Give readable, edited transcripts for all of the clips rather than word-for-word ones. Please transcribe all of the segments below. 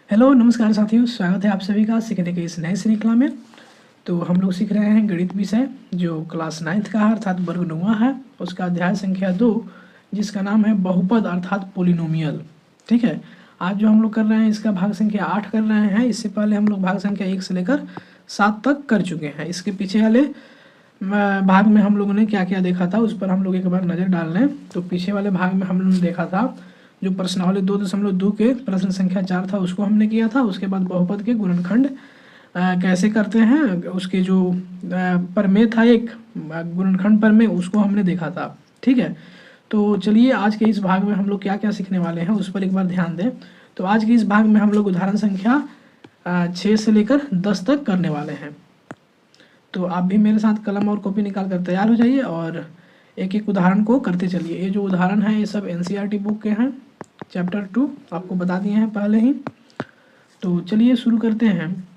Hello नमस्कार साथियों, स्वागत है आप सभी का सीखने के इस नए श्रृंखला में। तो हम लोग सीख रहे हैं गणित विषय जो क्लास 9th का है अर्थात वर्गनुमा है। उसका अध्याय संख्या 2 जिसका नाम है बहुपद अर्थात पोलिनोमियल। ठीक है, आज जो हम लोग कर रहे हैं इसका भाग संख्या 8 कर रहे हैं। इससे पहले हम लोग भाग संख्या 1 से लेकर 7 तक कर चुके हैं। इसके पीछे वाले भाग में हम लोगों ने क्या क्या देखा था उस पर हम लोग एक बार नज़र डाल लें। तो पीछे वाले भाग में हम लोगों ने देखा था जो प्रश्नावली 2.2 के प्रश्न संख्या 4 था उसको हमने किया था। उसके बाद बहुपद के गुणनखंड कैसे करते हैं, उसके जो प्रमेय था एक गुणनखंड प्रमेय, उसको हमने देखा था। ठीक है, तो चलिए आज के इस भाग में हम लोग क्या क्या सीखने वाले हैं उस पर एक बार ध्यान दें। तो आज के इस भाग में हम लोग उदाहरण संख्या 6 से लेकर 10 तक करने वाले हैं। तो आप भी मेरे साथ कलम और कॉपी निकाल कर तैयार हो जाइए और एक एक उदाहरण को करते चलिए। ये जो उदाहरण है ये सब एनसीईआरटी बुक के हैं, चैप्टर 2 आपको बता दिए हैं पहले ही। तो चलिए शुरू करते हैं।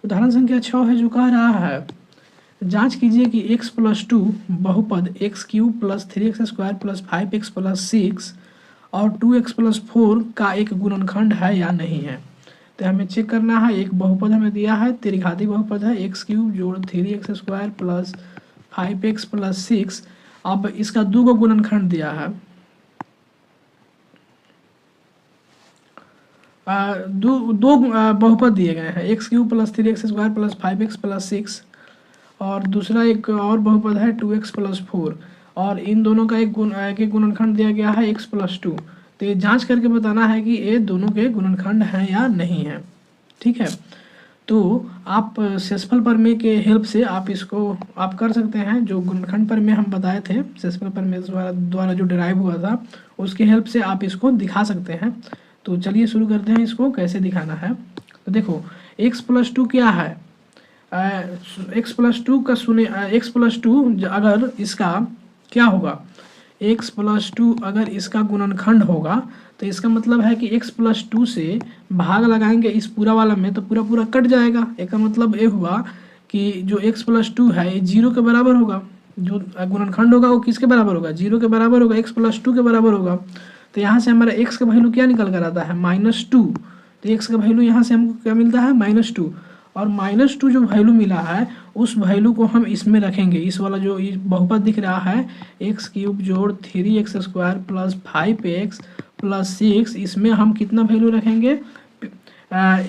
उदाहरण संख्या 6 है जो कह रहा है जांच कीजिए कि x + 2 बहुपद x³ + 3x² + 5x + 6 और 2x + 4 का एक गुणनखंड है या नहीं है। तो हमें चेक करना है, एक बहुपद हमें दिया है, त्रिघाती बहुपद है x³ + 3x² + 5x + 6। अब इसका दो को गुणनखंड दिया है, दो बहुपद दिए गए हैं x³ + 3x² + 5x + 6 और दूसरा एक और बहुपद है 2x + 4 और इन दोनों का एक गुणनखंड दिया गया है x + 2। तो ये जांच करके बताना है कि ये दोनों के गुणनखंड हैं या नहीं है। ठीक है, तो आप शेषफल प्रमेय के हेल्प से आप इसको आप कर सकते हैं। जो गुणनखंड प्रमेय हम बताए थे शेषफल प्रमेय द्वारा जो डिराइव हुआ था उसके हेल्प से आप इसको दिखा सकते हैं। तो चलिए शुरू करते हैं, इसको कैसे दिखाना है। तो देखो x + 2 क्या है, x + 2 का x + 2 अगर इसका क्या होगा, x + 2 अगर इसका गुणनखंड होगा तो इसका मतलब है कि x + 2 से भाग लगाएंगे इस पूरा वाला में तो पूरा पूरा कट जाएगा। इसका मतलब ये हुआ कि जो x + 2 है ये 0 के बराबर होगा। जो गुणनखंड होगा वो किसके बराबर होगा, 0 के बराबर होगा, x + 2 के बराबर होगा। तो यहाँ से हमारा x का वैल्यू क्या निकल कर आता है, -2। तो x का वैल्यू यहाँ से हमको क्या मिलता है, -2। और -2 जो वैल्यू मिला है उस वैल्यू को हम इसमें रखेंगे। इस वाला जो बहुपद दिख रहा है x³ + 3x² + 5x + 6, इसमें हम कितना वैल्यू रखेंगे,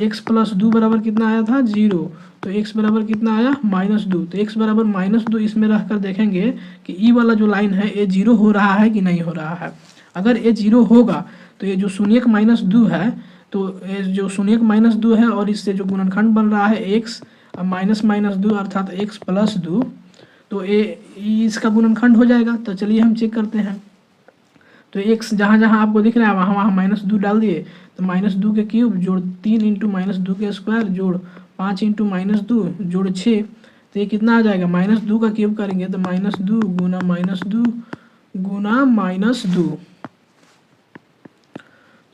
x + 2 बराबर कितना आया था, 0। तो x बराबर कितना आया, -2। तो x बराबर -2 इसमें रख कर देखेंगे कि ई वाला जो लाइन है ये 0 हो रहा है कि नहीं हो रहा है। अगर ये 0 होगा तो ये जो शून्यक -2 है, तो ये जो शून्यक -2 है और इससे जो गुणनखंड बन रहा है x -2 अर्थात x + 2, तो ये इसका गुणनखंड हो जाएगा। तो चलिए हम चेक करते हैं। तो x जहाँ जहाँ आपको दिख रहा है वहाँ वहाँ -2 डाल दिए। तो -2 के क्यूब जोड़ 3 × -2 के स्क्वायर जोड़ 5 × -2 जोड़ 6। तो ये कितना आ जाएगा, -2 का क्यूब करेंगे तो -2 गुना -2 गुना -2।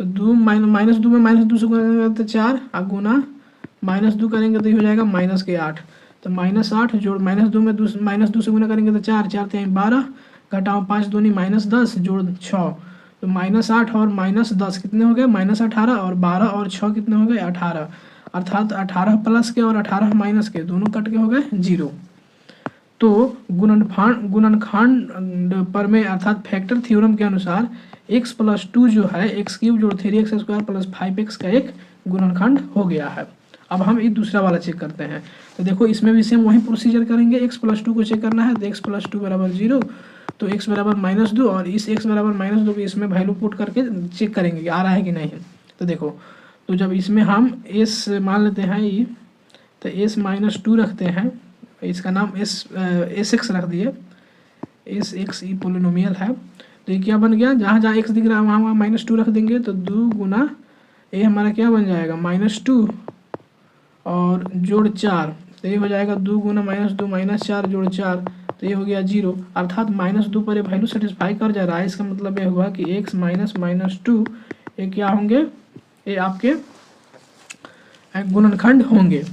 तो -2 में -2 से गुना तो 4 और गुना -2 करेंगे तो ये हो जाएगा -8। तो -8 जोड़ -2 में -2 से गुना करेंगे तो 4 4 3 12 घटाओ 5 दूनी -10 जोड़ 6। तो -8 और -10 कितने हो गए, -18 और 12 और 6 कितने हो गए, 18। अर्थात 18 प्लस के और 18 माइनस के दोनों कट के हो गए 0। तो गुणनखंड प्रमेय अर्थात फैक्टर थ्योरम के अनुसार x + 2 जो है x³ जोड़ 3x² + 5x का एक गुणनखंड हो गया है। अब हम ये दूसरा वाला चेक करते हैं। तो देखो इसमें भी सेम वही प्रोसीजर करेंगे। x + 2 को चेक करना है तो x + 2 बराबर 0, तो x बराबर -2 और इस x बराबर -2 को इसमें वैल्यू पुट करके चेक करेंगे कि आ रहा है कि नहीं। तो देखो, तो जब इसमें हम s मान लेते हैं ये, तो s -2 रखते हैं, इसका नाम sx रख दिए, sx ये पोलिनोमियल है। तो ये क्या बन गया, जहाँ जहाँ x दिख रहा है वहाँ वहाँ -2 रख देंगे तो 2 गुना ये हमारा क्या बन जाएगा, -2 और जोड़ 4। तो ये हो जाएगा 2 गुना -2 -4 जोड़ 4, तो ये हो गया 0। अर्थात -2 पर ये वैल्यू सेटिस्फाई कर जा रहा है। इसका मतलब ये हुआ कि x -2 ये क्या होंगे, ये आपके गुणनखंड होंगे।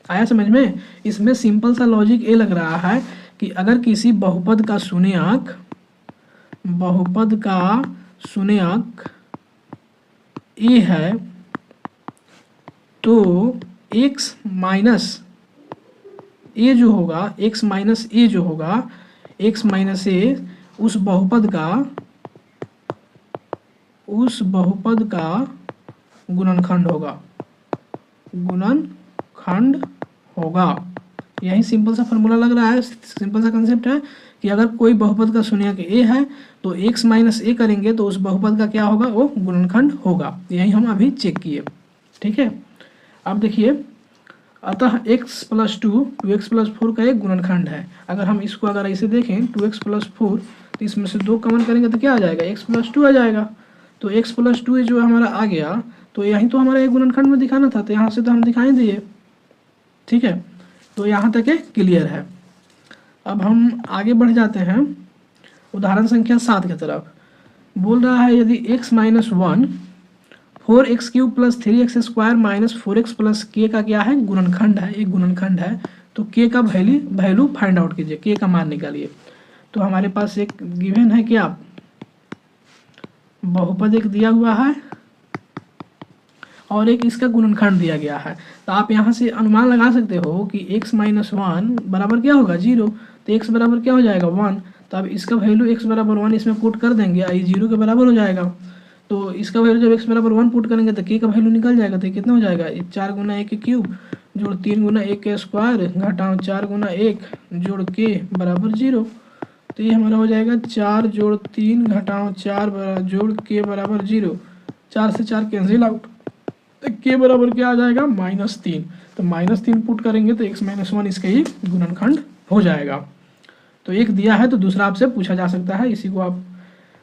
आया समझ में। इसमें सिंपल सा लॉजिक ये लग रहा है कि अगर किसी बहुपद का शून्यक ए है तो x माइनस ए जो होगा, x माइनस ए जो होगा, x माइनस ए उस बहुपद का गुणनखंड होगा। यही सिंपल सा फॉर्मूला लग रहा है, सिंपल सा कंसेप्ट है कि अगर कोई बहुपद का शून्यक ए है तो x माइनस ए करेंगे तो उस बहुपद का क्या होगा, वो गुणनखंड होगा। यही हम अभी चेक किए, ठीक है। अब देखिए, अतः x प्लस 2x प्लस 4 का एक गुणनखंड है। अगर हम इसको अगर ऐसे देखें 2x प्लस 4, तो इसमें से 2 कॉमन करेंगे तो क्या आ जाएगा, x प्लस 2 आ जाएगा। तो x प्लस 2 जो हमारा आ गया, तो यही तो हमारा एक गुणनखंड में दिखाना था, तो यहाँ से तो हम दिखाई दिए, ठीक है। तो यहाँ तक क्लियर है। अब हम आगे बढ़ जाते हैं उदाहरण संख्या 7 की तरफ। बोल रहा है यदि x minus 1 4x³ plus 3x² minus 4x plus के का क्या है, गुणनखंड है, एक गुणनखंड है। तो k का वैल्यू फाइंड आउट कीजिए, k का मान निकालिए। तो हमारे पास एक गिवन है, क्या बहुपद एक दिया हुआ है और एक इसका गुणनखंड दिया गया है। तो आप यहाँ से अनुमान लगा सकते हो कि x माइनस 1 बराबर क्या होगा, 0। तो x बराबर क्या हो जाएगा, 1। तो अब इसका वैल्यू x बराबर 1 इसमें पुट कर देंगे, आई 0 के बराबर हो जाएगा। तो इसका वैल्यू जब x बराबर 1 पुट करेंगे तो k का वैल्यू निकल जाएगा। तो कितना हो जाएगा, 4 गुना 1 क्यूब जोड़ 3 गुना 1 के स्क्वायर घटाओ 4 गुना 1 जोड़ k बराबर 0। तो ये हमारा हो जाएगा 4 जोड़ 3 घटाओ 4 जोड़ k बराबर 0। 4 से 4 कैंसिल आउट, तो k बराबर क्या आ जाएगा, -3। तो -3 पुट करेंगे तो x माइनस 1 इसका ही गुणनखंड हो जाएगा। तो एक दिया है तो दूसरा आपसे पूछा जा सकता है, इसी को आप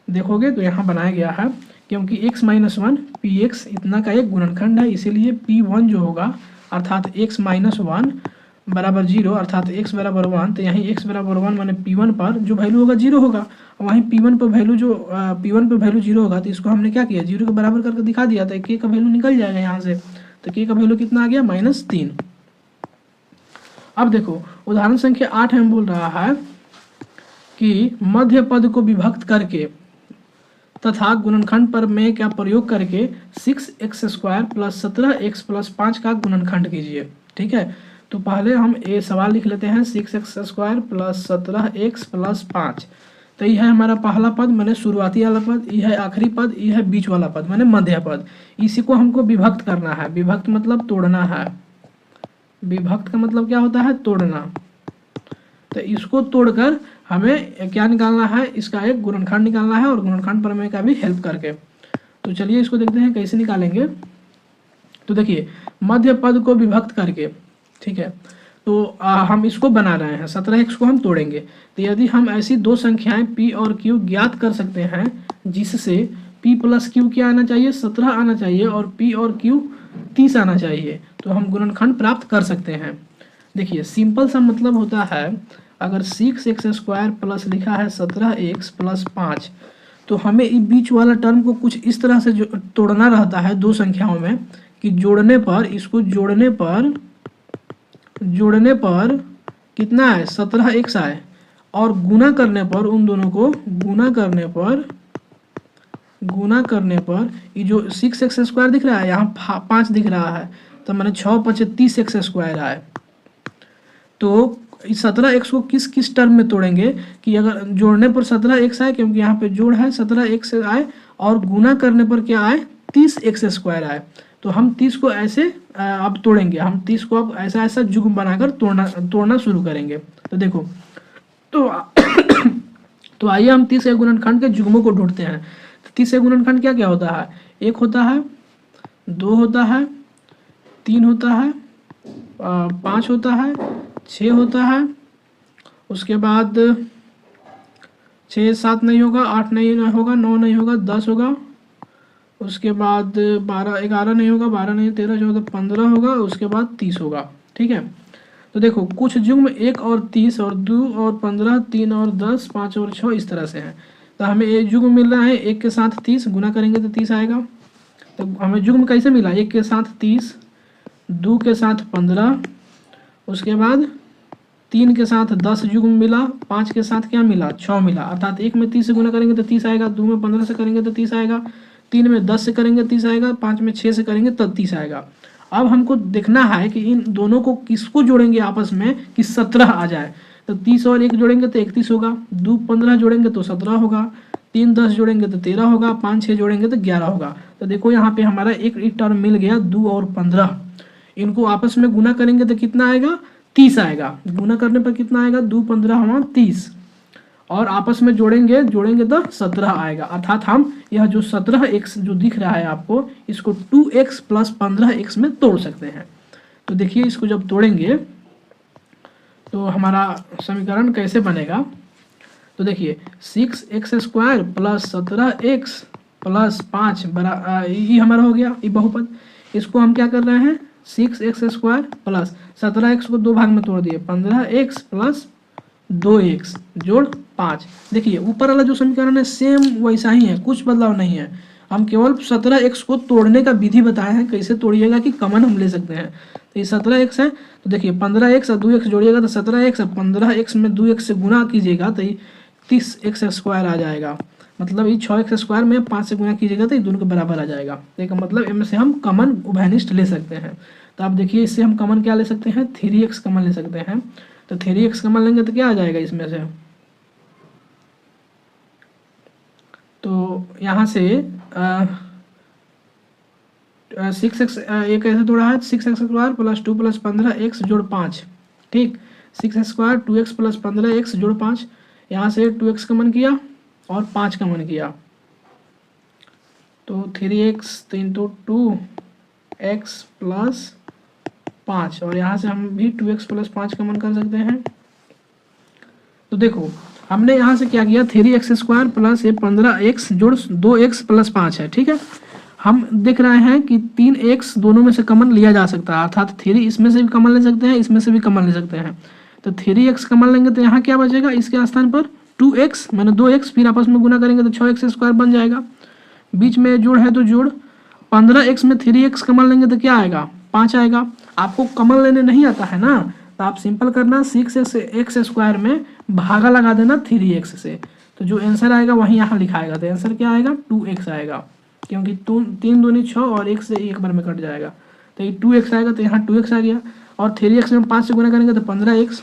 देखोगे तो यहाँ बनाया गया है, क्योंकि x माइनस 1 px इतना का एक गुणनखंड है, इसीलिए p1 जो होगा अर्थात x माइनस 1 बराबर 0 अर्थात x बराबर 1। तो यहीं x बराबर 1 माने p1 पर जो वैल्यू होगा 0 होगा, और वहीं p1 पर वैल्यू 0 होगा। तो इसको हमने क्या किया, 0 के बराबर करके दिखा दिया, तो k का वैल्यू निकल जाएगा यहाँ से। तो k का वैल्यू कितना आ गया, -3। अब देखो उदाहरण संख्या 8 में बोल रहा है कि मध्य पद को विभक्त करके तथा गुणनखंड पर में क्या प्रयोग करके 6x² प्लस 17x प्लस 5 का गुणनखंड कीजिए, ठीक है। तो पहले हम ये सवाल लिख लेते हैं, 6x² प्लस 17x प्लस 5। तो यह है हमारा पहला पद मैंने शुरुआती वाला पद, यह है आखिरी पद, यह है बीच वाला पद मैंने मध्य पद। इसी को हमको विभक्त करना है, विभक्त मतलब तोड़ना है। विभक्त का मतलब क्या होता है, तोड़ना। तो इसको तोड़कर हमें क्या निकालना है, इसका एक गुणनखंड निकालना है और गुणनखंड प्रमेय का भी हेल्प करके। तो चलिए इसको देखते हैं कैसे निकालेंगे। तो देखिए मध्य पद को विभक्त करके, ठीक है। तो हम इसको बना रहे हैं, 17x को हम तोड़ेंगे। तो यदि हम ऐसी दो संख्याएं p और q ज्ञात कर सकते हैं जिससे p प्लस q क्या आना चाहिए, 17 आना चाहिए, और p और q 30 आना चाहिए, तो हम गुणनखंड प्राप्त कर सकते हैं। देखिए सिंपल सा मतलब होता है, अगर 6x² प्लस लिखा है 17x प्लस 5, तो हमें इस बीच वाला टर्म को कुछ इस तरह से तोड़ना रहता है दो संख्याओं में कि जोड़ने पर, इसको जोड़ने पर कितना है, 17x आए, और गुना करने पर उन दोनों को गुना करने पर ये जो 6x² दिख रहा है यहाँ 5 दिख रहा है, तो मैंने 6 × 5 = 30x² आए। तो इस 17x को किस किस टर्म में तोड़ेंगे कि अगर जोड़ने पर 17x आए, क्योंकि यहाँ पे जोड़ है 17x आए, और गुना करने पर क्या आए, 30x² आए। तो हम 30 को ऐसे अब तोड़ेंगे, हम 30 को अब ऐसा ऐसा जुग्म बनाकर तोड़ना शुरू करेंगे। तो देखो तो आइए हम 30 के गुणनखंड के जुग्मों को ढूंढते हैं। तो 30 के गुणनखंड क्या क्या होता है, 1 होता है, 2 होता है, 3 होता है, 5 होता है, 6 होता है, उसके बाद 6 7 नहीं होगा, 8 नहीं होगा, 9 नहीं होगा, 10 होगा, उसके बाद 12 11 नहीं होगा, 12 नहीं, 13 14 15 होगा, उसके बाद 30 होगा, ठीक है। तो देखो कुछ जुग्म 1 और 30 और 2 और 15 3 और 10 5 और 6 इस तरह से हैं। तो हमें ये जुग्म मिल रहा है 1 के साथ 30, गुना करेंगे तो 30 आएगा। तो हमें जुग्म कैसे मिला, 1 के साथ 30, 2 के साथ 15, उसके बाद 3 के साथ 10 जुग्म मिला, 5 के साथ क्या मिला, 6 मिला। अर्थात 1 में 30 से गुना करेंगे तो 30 आएगा, 2 में 15 से करेंगे तो 30 आएगा, 3 में 10 से करेंगे 30 आएगा, 5 में 6 से करेंगे तब 30 आएगा। अब हमको देखना है कि इन दोनों को किसको जोड़ेंगे आपस में कि 17 आ जाए। तो 30 और 1 जोड़ेंगे तो 31 होगा, 2 15 जोड़ेंगे तो 17 होगा, 3 10 जोड़ेंगे तो 13 होगा, 5 6 जोड़ेंगे तो 11 होगा। तो देखो यहाँ पे हमारा एक टर्म मिल गया 2 और 15। इनको आपस में गुना करेंगे तो कितना आएगा 30 आएगा। गुना करने पर कितना आएगा 2 15 हमारा 30, और आपस में जोड़ेंगे तो 17 आएगा। अर्थात हम यह जो 17x जो दिख रहा है आपको, इसको 2x प्लस 15x में तोड़ सकते हैं। तो देखिए इसको जब तोड़ेंगे तो हमारा समीकरण कैसे बनेगा। तो देखिए 6x² प्लस 17x प्लस 5 बरा ये हमारा हो गया ये बहुपद। इसको हम क्या कर रहे हैं 6x² प्लस 17x को 2 भाग में तोड़ दिए, 15x प्लस 2x जोड़ 5। देखिए ऊपर वाला जो समीकरण है सेम वैसा ही है, कुछ बदलाव नहीं है। हम केवल 17x को तोड़ने का विधि बताए हैं, कैसे तोड़िएगा कि कॉमन हम ले सकते हैं। तो ये 17x है, तो देखिए 15x और 2x जोड़िएगा तो 17x, और 15x में 2x से गुना कीजिएगा तो ये 30x² आ जाएगा। मतलब ये 6x² में 5 से गुना कीजिएगा तो ये दोनों के बराबर आ जाएगा। तो इसका मतलब इनमें से हम कॉमन उभयनिष्ठ ले सकते हैं। तो आप देखिए इससे हम कॉमन क्या ले सकते हैं 3x कॉमन ले सकते हैं। तो 3x कॉमन लेंगे तो क्या आ जाएगा इसमें से, तो यहाँ से 6x ये कैसे तोड़ा है 6x² प्लस 2 प्लस 15x जोड़ 5, ठीक 6x² 2x प्लस 15x जोड़ 5। यहाँ से 2x कॉमन किया और 5 कॉमन किया तो 3x 3 तो 2x प्लस 5, और यहाँ से हम भी 2x प्लस 5 कॉमन कर सकते हैं। तो देखो हमने यहाँ से क्या किया 3x² प्लस ये 15x जोड़ 2x प्लस 5 है, ठीक है। हम देख रहे हैं कि 3x दोनों में से कॉमन लिया जा सकता है, अर्थात 3 इसमें से भी कॉमन ले सकते हैं, इसमें से भी कॉमन ले सकते हैं। तो 3x कॉमन लेंगे तो यहाँ क्या बचेगा इसके स्थान पर 2x मैंने 2x, फिर आपस में गुना करेंगे तो 6x² बन जाएगा। बीच में जोड़ है तो जोड़ 15x में 3x कॉमन लेंगे तो क्या आएगा 5 आएगा। आपको कॉमन लेने नहीं आता है ना, तो आप सिंपल करना 6x² में भागा लगा देना 3x से, तो जो आंसर आएगा वही यहाँ लिखाएगा। तो आंसर क्या आएगा 2x आएगा, क्योंकि 3 दूनी 6 और 1 से एक बार में कट जाएगा तो ये 2x आएगा। तो यहाँ 2x आ गया, और 3x में 5 से गुना करेंगे तो 15x।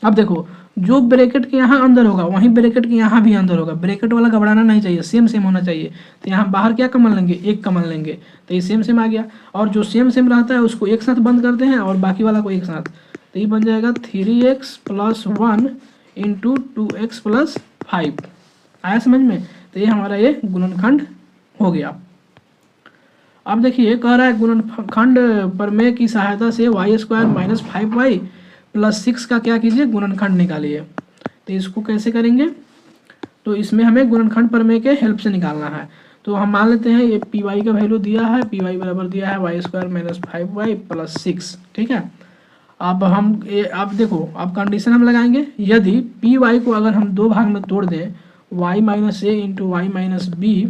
अब देखो जो ब्रैकेट के यहाँ अंदर होगा वहीं ब्रैकेट के यहाँ भी अंदर होगा, ब्रैकेट वाला घबराना नहीं चाहिए, सेम सेम होना चाहिए। तो यहाँ बाहर क्या कॉमन लेंगे 1 कॉमन लेंगे, तो ये सेम सेम आ गया। और जो सेम सेम रहता है उसको एक साथ बंद करते हैं और बाकी वाला को एक साथ, तो ये बन जाएगा 3x plus 1 into 2x plus 5। आया समझ में। तो ये हमारा ये गुणनखंड हो गया। अब देखिए कह रहा है गुणनखंड प्रमेय की सहायता से y² माइनस 5y प्लस 6 का क्या कीजिए गुणनखंड निकालिए। तो इसको कैसे करेंगे, तो इसमें हमें गुणनखंड प्रमेय के हेल्प से निकालना है। तो हम मान लेते हैं ये py का वैल्यू दिया है, py बराबर दिया है y² माइनस 5y प्लस 6, ठीक है। अब हम अब देखो अब कंडीशन हम लगाएंगे, यदि py को अगर हम 2 भाग में तोड़ दें y minus a into Y minus B,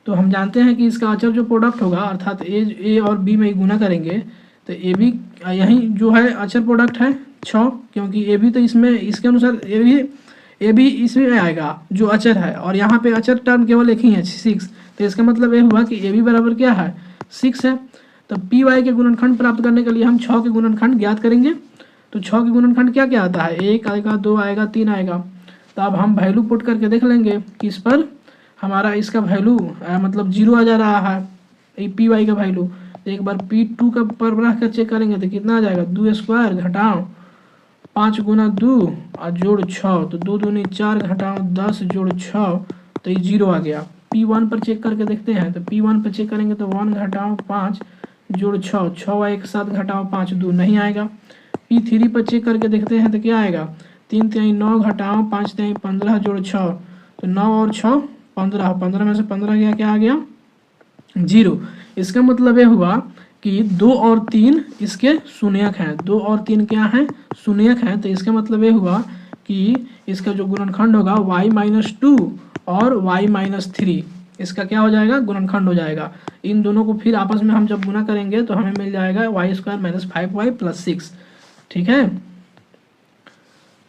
तो हम जानते हैं कि इसका अचर जो प्रोडक्ट होगा अर्थात ए और बी में गुना करेंगे तो ए बी यही जो है अचर प्रोडक्ट है 6, क्योंकि ए बी तो इसमें इसके अनुसार ए बी इसमें आएगा जो अचर है, और यहाँ पे अचर टर्म केवल एक ही है 6। तो इसका मतलब ये हुआ कि ए बी बराबर क्या है 6 है। तो पी वाई के गुणनखंड प्राप्त करने के लिए हम 6 के गुणनखंड ज्ञात करेंगे। तो 6 के गुणनखंड क्या क्या आता है 1 आएगा 2 आएगा 3 आएगा। तो अब हम वैल्यू पुट करके देख लेंगे कि इस पर हमारा इसका वैल्यू मतलब 0 आ जा रहा है ये पी वाई का वैल्यू। एक बार P2 का पर रख कर चेक करेंगे तो कितना आ जाएगा 2² घटाओ 5 गुना 2 और जोड़ 6, तो 2 दूनी 4 घटाओ 10 जोड़ 6, तो ये 0 आ गया। P1 पर चेक करके देखते हैं, तो P1 पर चेक करेंगे तो 1 घटाओ 5 जोड़ 6, 6 एक साथ घटाओ 5 2 नहीं आएगा। P3 पर चेक करके देखते हैं तो क्या आएगा 3 3 9 घटाओ 5 3 15 जोड़ 6, तो 9 और 6 15, 15 में से 15 गया क्या आ गया 0। इसका मतलब ये हुआ कि 2 और 3 इसके शून्यक हैं, 2 और 3 क्या हैं शून्यक हैं। तो इसका मतलब ये हुआ कि इसका जो गुणनखंड होगा y माइनस 2 और y माइनस 3 इसका क्या हो जाएगा गुणनखंड हो जाएगा। इन दोनों को फिर आपस में हम जब गुना करेंगे तो हमें मिल जाएगा y² माइनस 5y प्लस 6, ठीक है।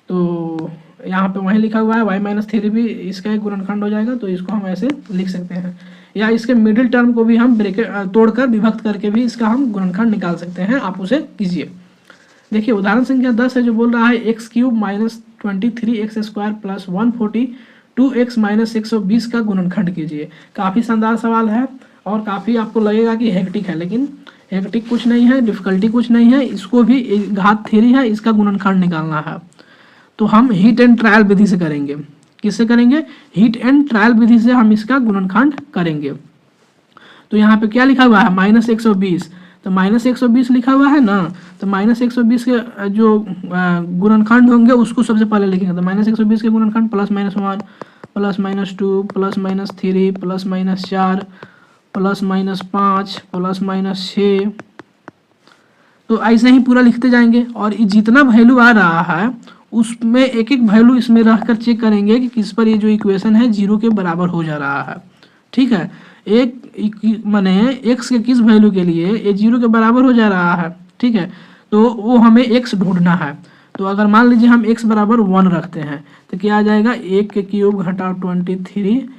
तो यहाँ पे वही लिखा हुआ है y माइनस 3 भी इसका एक गुणनखंड हो जाएगा, तो इसको हम ऐसे लिख सकते हैं। या इसके मिडिल टर्म को भी हम ब्रैकेट तोड़कर विभक्त करके भी इसका हम गुणनखंड निकाल सकते हैं। आप उसे कीजिए। देखिए उदाहरण संख्या 10 है जो बोल रहा है x cube minus 23 x square plus 142 minus 120 का गुणनखंड कीजिए। काफ़ी शानदार सवाल है और काफ़ी आपको लगेगा कि हेक्टिक है, लेकिन हेक्टिक कुछ नहीं है, डिफिकल्टी कुछ नहीं है। इसको भी घात थ्री है, इसका गुणनखंड निकालना है। तो हम हीट एंड ट्रायल विधि से करेंगे। किससे करेंगे? हीट एंड ट्रायल विधि से हम इसका गुणनखंड करेंगे। तो यहाँ पे क्या लिखा हुआ है? माइनस 120। तो माइनस 120 लिखा हुआ है ना, तो माइनस 120 के जो गुणनखंड होंगे उसको सबसे पहले लिखेंगे। तो माइनस 120 के गुणनखंड plus minus 1 plus minus 2 plus minus 3 plus minus 4 plus minus 5 plus minus 6। तो ऐसे ही पूरा लिखते जाएंगे और जितना वैल्यू आ रहा है उसमें एक एक वैल्यू इसमें रहकर चेक करेंगे कि किस पर ये जो इक्वेशन है जीरो के बराबर हो जा रहा है। ठीक है, एक माने एक्स के किस वैल्यू के लिए ये जीरो के बराबर हो जा रहा है। ठीक है, तो वो हमें एक्स ढूंढना है। तो अगर मान लीजिए हम एक्स बराबर 1 रखते हैं तो क्या आ जाएगा? 1 के क्यूब घटाओ 23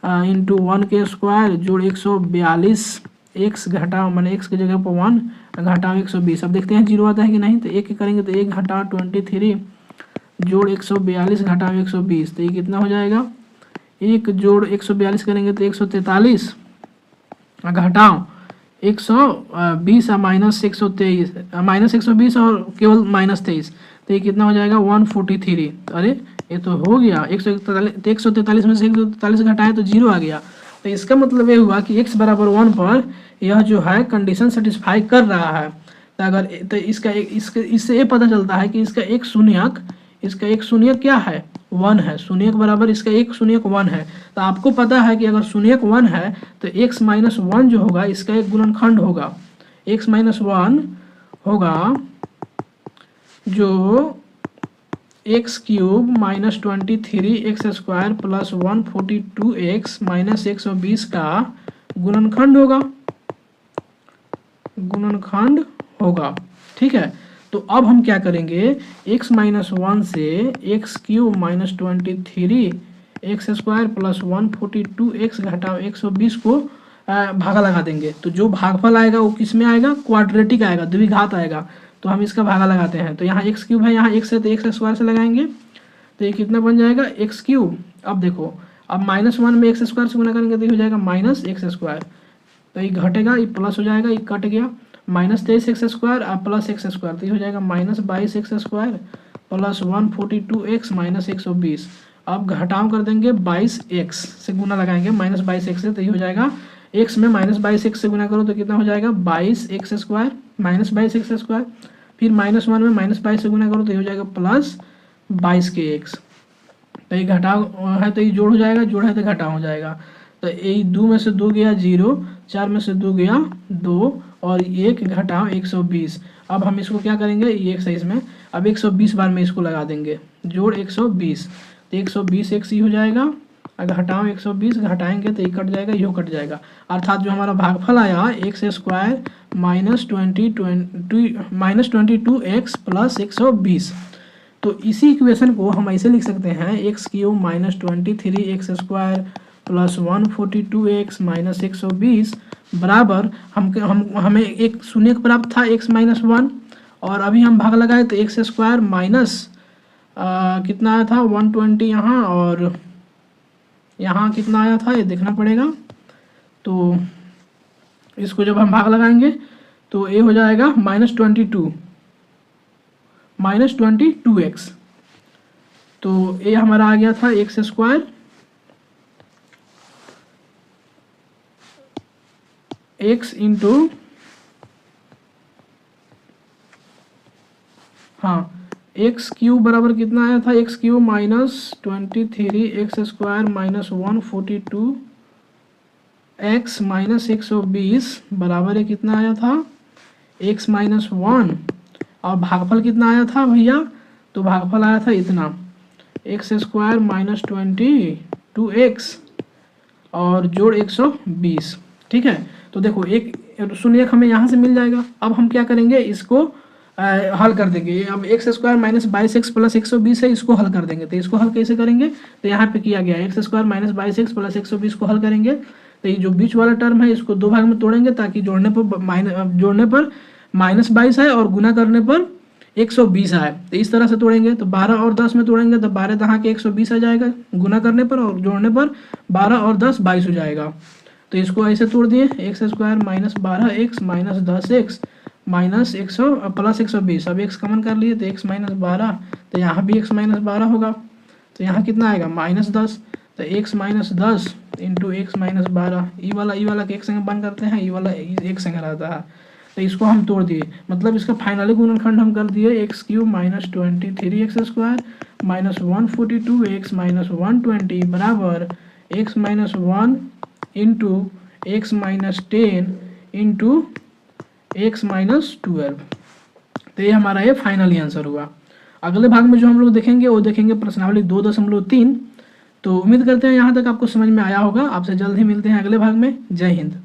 इंटू 1 के स्क्वायर जोड़ 142 एक्स घटाओ मैंने एक्स की जगह पर 1 घटाओ 120। अब देखते हैं जीरो आता है कि नहीं। तो एक करेंगे तो 1 घटाओ 23 जोड़ 142 घटाओ 120। तो ये कितना हो जाएगा? 1 जोड़ 142 करेंगे तो 143 घटाओ 120 माइनस 123 माइनस 120 और केवल माइनस 23। तो ये कितना हो जाएगा? 143। अरे ये तो हो गया 143 में से 143 घटाएं तो जीरो आ गया। तो इसका मतलब ये हुआ कि x बराबर 1 पर यह जो है कंडीशन सेटिस्फाई कर रहा है। तो अगर तो इससे ये पता चलता है कि इसका एक शून्यक क्या है? 1 है। शून्यक बराबर इसका एक शून्यक 1 है। तो आपको पता है कि अगर शून्यक 1 है तो x माइनस 1 जो होगा इसका एक गुणनखंड होगा। x माइनस 1 होगा जो x cube minus 23 x square plus 142 minus 120 का गुणनखंड होगा। ठीक है, तो अब हम क्या करेंगे? x माइनस 1 से x cube minus 23 x square plus 142 x घटाओ 120 को भागा लगा देंगे। तो जो भागफल आएगा वो किस में आएगा? क्वाड्रेटिक आएगा, द्विघात आएगा। तो हम इसका भागा लगाते हैं। तो यहाँ एक्स क्यूब है, यहाँ एक्स है तो एक्स स्क्वायर से लगाएंगे। तो ये कितना बन जाएगा? X cube. अब देखो, अब माइनस 1 में एक्स स्क्वायर से गुना करेंगे तो ये हो जाएगा माइनस एक्स स्क्वायर। तो ये घटेगा, ये प्लस हो जाएगा, ये कट गया। माइनस 23 एक्स स्क्वायर और प्लस एक्स स्क्वायर, तो ये हो जाएगा minus 22 x square plus 142 x minus 120। अब घटाव कर देंगे 22 एक्स से गुना लगाएंगे माइनस 22 एक्स से। तो ये हो जाएगा एक्स में माइनस 22 एक्स से गुना करो तो कितना हो जाएगा? 22 x square minus 22 x square. फिर माइनस 1 में माइनस 22 से गुना करो तो ये हो जाएगा प्लस 22 के एक्स। तो ये घटाव है तो ये जोड़ हो जाएगा, जोड़ है तो घटाव हो जाएगा। तो ये 2 में से 2 गया 0, 4 में से 2 गया 2 और 1 घटाव 120। अब हम इसको क्या करेंगे? ये एक साइज में अब 120 बार में इसको लगा देंगे, जोड़ 120। तो 120 एक्स ही हो जाएगा, घटाओ 120 घटाएंगे तो ये कट जाएगा, यो कट जाएगा। अर्थात जो हमारा भागफल आया x square minus 22 x plus 120। तो इसी इक्वेशन को हम ऐसे लिख सकते हैं x cube minus 23 x square plus 142 x minus 120 बराबर हमें एक शून्य प्राप्त था एक्स माइनस 1 और अभी हम भाग लगाए तो एक्स स्क्वायर माइनस कितना आया था 120 यहाँ और यहाँ कितना आया था ये देखना पड़ेगा। तो इसको जब हम भाग लगाएंगे तो ये हो जाएगा माइनस 22 एक्स। तो ये हमारा आ गया था x square x into x cube बराबर कितना आया था? X cube minus 23 x square minus 142 x minus 120 बराबर है कितना आया था? X minus 1। और भागफल कितना आया था भैया? तो भागफल आया था इतना एक्स स्क्वायर माइनस 22 एक्स और जोड़ 120। ठीक है, तो देखो एक शून्यक हमें यहाँ से मिल जाएगा। अब हम क्या करेंगे? इसको हल कर देंगे। अब x square minus 22 x plus 120 है, इसको हल कर देंगे। तो इसको हल कैसे करेंगे? तो यहाँ पे किया गया x square minus 22 x plus 120 को हल करेंगे तो ये जो बीच वाला टर्म है इसको 2 भाग में तोड़ेंगे ताकि जोड़ने पर -22 आए और गुना करने पर 120 आए। तो इस तरह से तोड़ेंगे, तो 12 और 10 में तोड़ेंगे तो 12 दहा के 120 आ जाएगा गुना करने पर, और जोड़ने पर 12 और 10 22 हो जाएगा। तो इसको ऐसे तोड़ दिए, x square minus 12x minus 10x minus 100 plus 120। अब x कॉमन कर लिए तो x माइनस 12, तो यहाँ भी x माइनस 12 होगा, तो यहाँ कितना आएगा -10। तो x minus 10 into x minus 12, ई वाला के एक संग बन करते हैं, ई वाला एक संग रहता है। तो इसको हम तोड़ दिए, मतलब इसका फाइनली गुणनखंड हम कर दिए x cube minus 23x square minus 142x minus 120 बराबर x minus 1 into x minus 10 into x minus 12। तो ये हमारा ये फाइनली आंसर हुआ। अगले भाग में जो हम लोग देखेंगे वो देखेंगे प्रश्नावली 2.3। तो उम्मीद करते हैं यहाँ तक आपको समझ में आया होगा। आपसे जल्द ही मिलते हैं अगले भाग में। जय हिंद।